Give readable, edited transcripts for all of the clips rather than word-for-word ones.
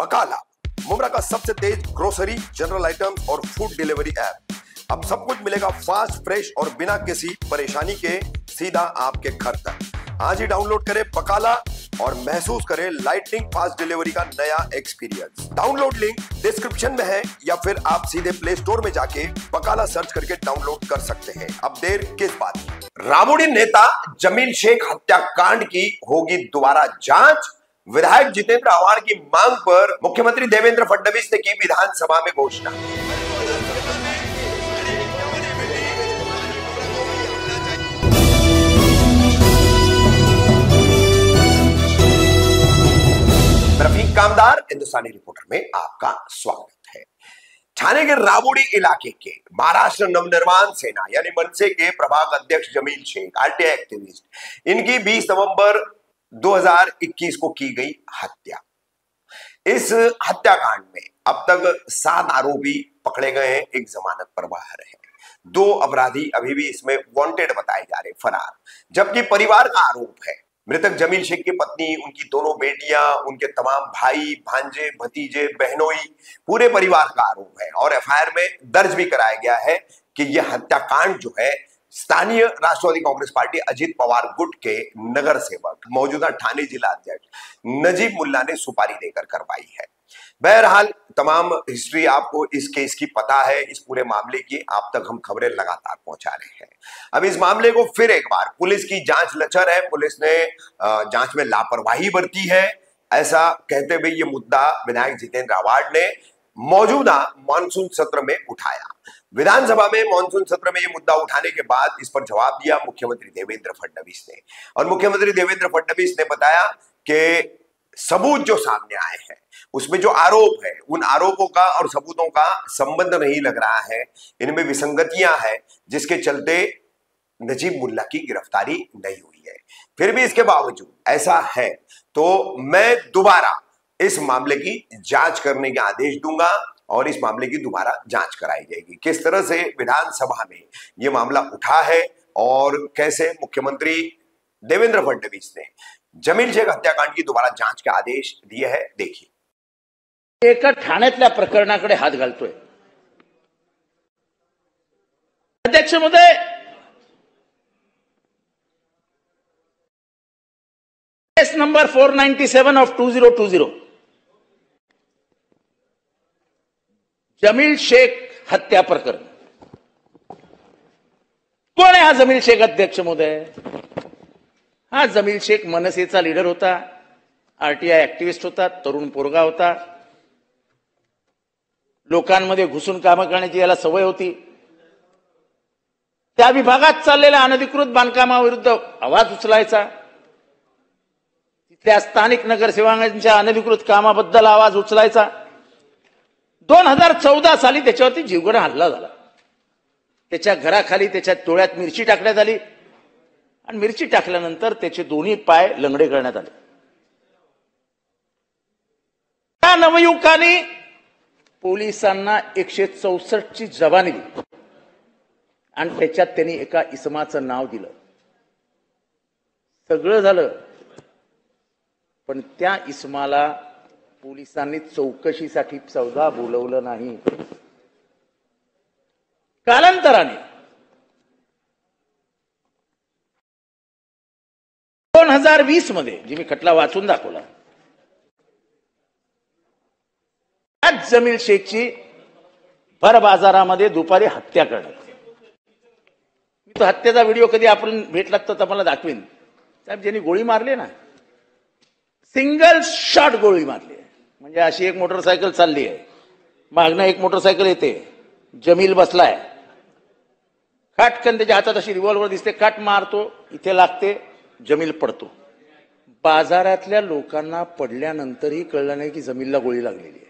बकाला, मुमरा का सबसे तेज ग्रोसरी, जनरल आइटम्स और फूड डिलीवरी ऐप। अब सब कुछ मिलेगा फास्ट, फ्रेश और बिना किसी परेशानी के सीधा आपके घर तक। आज ही डाउनलोड करें बकाला और महसूस करें लाइटनिंग फास्ट डिलीवरी का नया एक्सपीरियंस। डाउनलोड लिंक डिस्क्रिप्शन में है या फिर आप सीधे प्ले स्टोर में जाके बकाला सर्च करके डाउनलोड कर सकते हैं। अब देर किस बात की? रामुडी नेता जमील शेख हत्याकांड की होगी दोबारा जांच। विधायक जितेंद्र आव्हाड की मांग पर मुख्यमंत्री देवेंद्र फडणवीस ने की विधानसभा में घोषणा। रफीक कामदार हिंदुस्तानी रिपोर्टर में आपका स्वागत है। ठाणे के रामुडी इलाके के महाराष्ट्र नवनिर्माण सेना यानी मनसे के प्रभाग अध्यक्ष जमील शेख, आरटीआई एक्टिविस्ट, इनकी 20 नवंबर 2021 को की गई हत्या। इस हत्याकांड में अब तक 7 आरोपी पकड़े गए हैं, एक जमानत पर बाहर है। 2 अपराधी अभी भी इसमें वांटेड बताए जा रहे, फरार। जबकि परिवार का आरोप है, मृतक जमील शेख की पत्नी, उनकी दोनों बेटियां, उनके तमाम भाई, भांजे, भतीजे, बहनोई, पूरे परिवार का आरोप है। और एफआईआर में दर्ज भी कराया गया है कि यह हत्याकांड जो है स्थानीय राष्ट्रवादी कांग्रेस पार्टी अजित पवार गुट के नगर सेवक, मौजूदा ठाणे जिला अध्यक्ष नजीब मुल्ला ने सुपारी देकर करवाई है। बहरहाल तमाम हिस्ट्री आपको इस केस की पता है, इस पूरे मामले की आप तक हम खबरें लगातार पहुंचा रहे हैं। अब इस मामले को फिर एक बार पुलिस की जांच लचर है, पुलिस ने जांच में लापरवाही बरती है, ऐसा कहते हुए ये मुद्दा विधायक जितेंद्र आव्हाड ने मौजूदा मानसून सत्र में उठाया। विधानसभा में मानसून सत्र में यह मुद्दा उठाने के बाद इस पर जवाब दिया मुख्यमंत्री देवेंद्र फडणवीस ने। और मुख्यमंत्री देवेंद्र फडणवीस ने बताया कि सबूत जो सामने आए हैं उसमें जो आरोप है, उन आरोपों का और सबूतों का संबंध नहीं लग रहा है, इनमें विसंगतियां हैं, जिसके चलते नजीब मुल्ला की गिरफ्तारी नहीं हुई है। फिर भी इसके बावजूद ऐसा है तो मैं दोबारा इस मामले की जांच करने के आदेश दूंगा और इस मामले की दोबारा जांच कराई जाएगी। किस तरह से विधानसभा में यह मामला उठा है और कैसे मुख्यमंत्री देवेंद्र फडणवीस ने जमील शेख हत्याकांड की दोबारा जांच के आदेश दिए हैं, देखिए। एका ठाण्यातल्या प्रकरणाकडे हात घालतोय। अध्यक्ष महोदय, केस नंबर 497 ऑफ 2020 जमील शेख हत्या प्रकरण। कोण आहे हा जमील शेख? अध्यक्ष महोदय, हा जमील शेख मनसेचा लीडर होता, आरटीआई ऍक्टिव्हिस्ट होता, तरुण पोरगा होता, लोकांमध्ये घुसून कामं करण्याची याला सवय होती। त्या विभागात चाललेल्या अनधिकृत बांधकामाविरुद्ध आवाज उचलायचा, तिथल्या स्थानिक नगरसेवकांच्या अनधिकृत कामाबद्दल आवाज उचलायचा। 2014 साली त्याच्यावरती जीवघेणा हल्ला झाला। त्याच्या घराखाली त्याच्या डोळ्यात मिरची टाकण्यात आली आणि मिरची टाकल्यानंतर त्याचे दोन्ही पाय लंगडे करण्यात आले। त्या नवयुवकाने पोलिसांना 164 ची जबानी दिली आणि त्याच्यात त्यांनी एका इसमाचं नाव दिलं। सगळं झालं, पण त्या इसमाला पोलिसांनी चौकशीसाठी सुद्धा बोलवलं नाही। कालांतराने 2020 मध्ये जी मी खटला वाचून दाखवला, त्याच जमील शेखची भर बाजारामध्ये दुपारी हत्या करण्यात। मी तो हत्येचा व्हिडिओ कधी आपण भेटलात तर तुम्हाला दाखवीन। साहेब, ज्यांनी गोळी मारली ना, सिंगल शॉट गोळी मारली, म्हणजे अशी एक मोटरसायकल चालली आहे, मागणं एक मोटरसायकल येते, जमील बसलाय, खाटकन त्याच्या हातात अशी रिव्हॉल्वर दिसते, काट मारतो, इथे लागते, जमील पडतो। बाजारातल्या लोकांना पडल्यानंतरही कळलं नाही की जमीलला गोळी लागलेली आहे।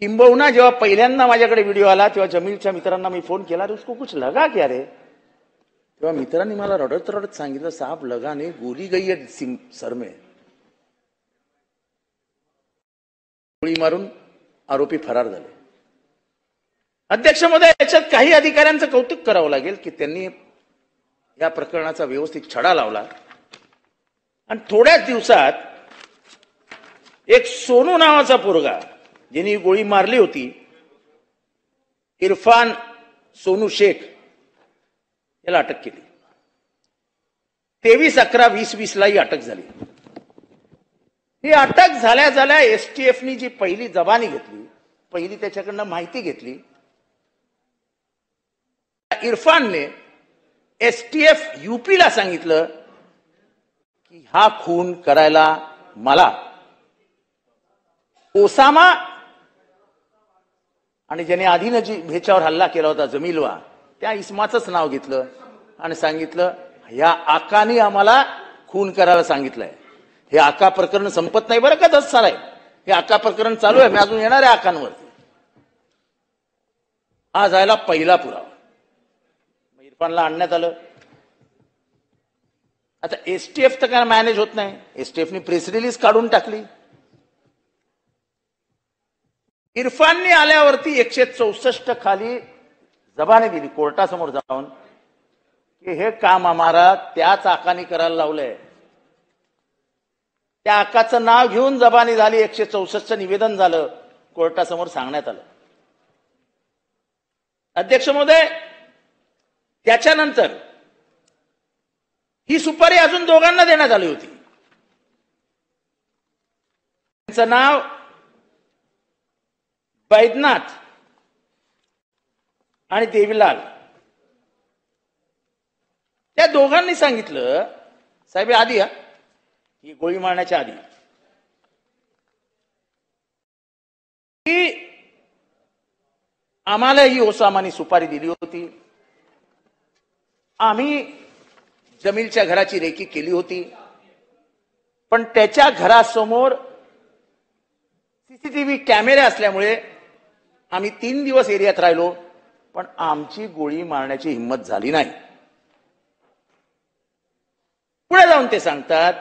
किंबहुना जेव्हा पहिल्यांदा माझ्याकडे व्हिडिओ आला तेव्हा जमीलच्या मित्रांना मी फोन केला, उसको कुछ लगा क्या रे? तेव्हा मित्रांनी मला रडत रडत सांगितलं, साहब लगा नहीं, गोली गई है सर में। गोळी मारून आरोपी फरार झाले। अध्यक्ष महोदय, याच्यात काही अधिकाऱ्यांचं कौतुक करावं लागेल की त्यांनी या प्रकरणाचा व्यवस्थित छडा लावला आणि थोड्याच दिवसात एक सोनू नावाचा पोरगा ज्यांनी गोळी मारली होती, इरफान सोनू शेख, याला अटक केली. 23/11/2020 ला ही अटक झाली. ही अटक झाल्या झाल्या एसटीएफनी जी पहिली जबानी घेतली, पहिली त्याच्याकडनं माहिती घेतली. इरफानने एसटीएफ यूपीला सांगितलं की हा खून करायला मला ओसामा आणि ज्याने आधीनं जी ह्याच्यावर हल्ला केला होता जमीलवा, त्या इस्माचंच नाव घेतलं आणि सांगितलं ह्या आकाने आम्हाला खून करायला सांगितलंय. हे आका प्रकरण संपत नाही बरं का, तसं चालू आहे. हे आका प्रकरण चालू आहे. मी अजून येणार आहे आकांवरती. आज आयला पहिला पुरावा इरफानला आणण्यात आलं. आता एसटीएफ तर काय मॅनेज होत नाही. एसटीएफनी प्रेस रिलीज काढून टाकली. इरफानने आल्यावरती 164 खाली जबानी दिली कोर्टासमोर जाऊन की हे काम आम्हाला त्याच आकानी करायला लावलंय. त्या आकाचं नाव घेऊन जबानी झाली. 164 निवेदन झालं, कोर्टासमोर सांगण्यात आलं. अध्यक्ष महोदय, त्याच्यानंतर ही सुपारी अजून दोघांना देण्यात आली होती. त्यांचं नाव बैद्यनाथ आणि देवीलाल. त्या दोघांनी सांगितलं, साहेब आधी ही गोळी मारण्याच्या आधी की आम्हाला ही ओसामानी सुपारी दिली होती. आम्ही जमीलच्या घराची रेकी केली होती, पण त्याच्या घरासमोर सीसीटीव्ही कॅमेरे असल्यामुळे आम्ही 3 दिवस एरियात राहिलो, पण आमची गोळी मारण्याची हिंमत झाली नाही. पुढे जाऊन ते सांगतात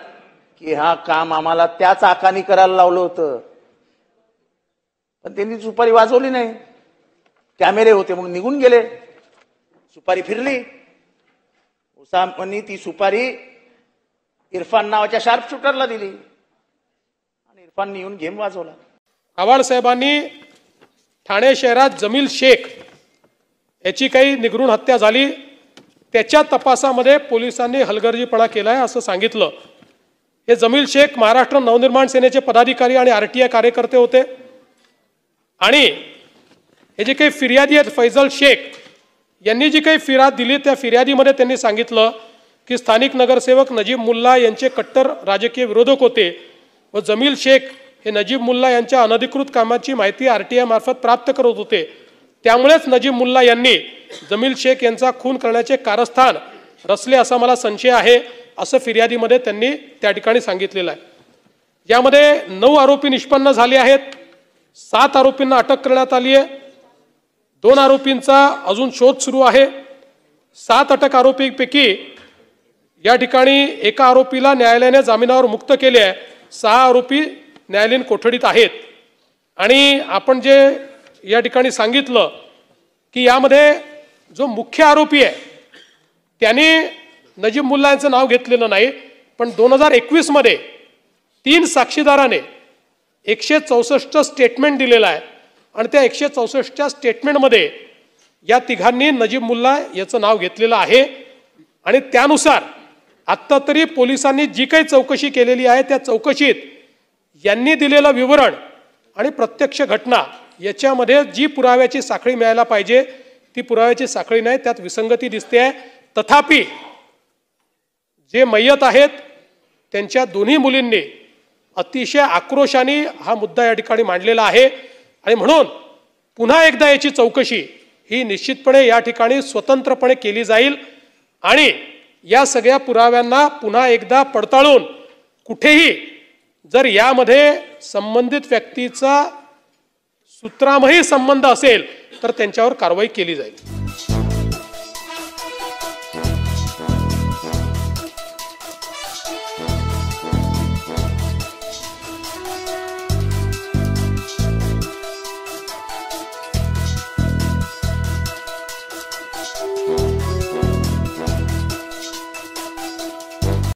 की हा काम आम्हाला त्याच आकानी करायला लावलं होतं, पण त्यांनी सुपारी वाजवली नाही. कॅमेरे होते म्हणून निघून गेले. सुपारी फिरली. ओसामानी ती सुपारी इरफान नावाच्या शार्प शूटरला दिली आणि इरफानने येऊन गेम वाजवला. आव्हाड साहेबांनी ठाणे शहरात जमील शेख याची काही निगरूण हत्या झाली, त्याच्या तपासामध्ये पोलिसांनी हलगर्जीपणा केलाय असं सांगितलं. हे जमील शेख महाराष्ट्र नवनिर्माण सेनेचे पदाधिकारी आणि आरटीआय कार्यकर्ते होते. आणि हे जे काही फिर्यादी आहेत फैजल शेख यांनी जी काही फिर्याद दिली, त्या फिर्यादीमध्ये त्यांनी सांगितलं की स्थानिक नगरसेवक नजीब मुल्ला यांचे कट्टर राजकीय विरोधक होते व जमील शेख हे नजीब मुल्ला यांच्या अनधिकृत कामाची माहिती आरटीआय मार्फत प्राप्त करत होते. त्यामुळेच नजीब मुल्ला यांनी जमील शेख यांचा खून करण्याचे कारस्थान रचले असा मला संशय आहे, असं फिर्यादीमध्ये त्यांनी त्या ठिकाणी सांगितलेलं आहे. यामध्ये 9 आरोपी निष्पन्न झाले आहेत. 7 आरोपींना अटक करण्यात आली आहे. 2 आरोपींचा अजून शोध सुरू आहे. 7 अटक आरोपींपैकी या ठिकाणी एका आरोपीला न्यायालयाने जामिनावर मुक्त केले आहे. 6 आरोपी न्यायालयीन कोठडीत आहेत. आणि आपण जे या ठिकाणी सांगितलं की यामध्ये जो मुख्य आरोपी आहे त्याने नजीब मुल्ला यांचं नाव घेतलेलं नाही, पण 2021 मध्ये 3 साक्षीदाराने 164 स्टेटमेंट दिलेलं आहे आणि त्या 164 स्टेटमेंटमध्ये या तिघांनी नजीब मुल्ला याचं नाव घेतलेलं आहे. आणि त्यानुसार आत्ता तरी पोलिसांनी जी काही चौकशी केलेली आहे त्या चौकशीत यांनी दिलेलं विवरण आणि प्रत्यक्ष घटना याच्यामध्ये जी पुराव्याची साखळी मिळायला पाहिजे ती पुराव्याची साखळी नाही, त्यात विसंगती दिसते आहे. तथापि जे मय्यत आहेत त्यांच्या दोन्ही मुलींनी अतिशय आक्रोशाने हा मुद्दा या ठिकाणी मांडलेला आहे. आणि म्हणून पुन्हा एकदा याची चौकशी ही निश्चितपणे या ठिकाणी स्वतंत्रपणे केली जाईल आणि या सगळ्या पुराव्यांना पुन्हा एकदा पडताळून कुठेही जर यामध्ये संबंधित व्यक्तीचा सूत्रामही संबंध असेल तर त्यांच्यावर कारवाई केली जाईल.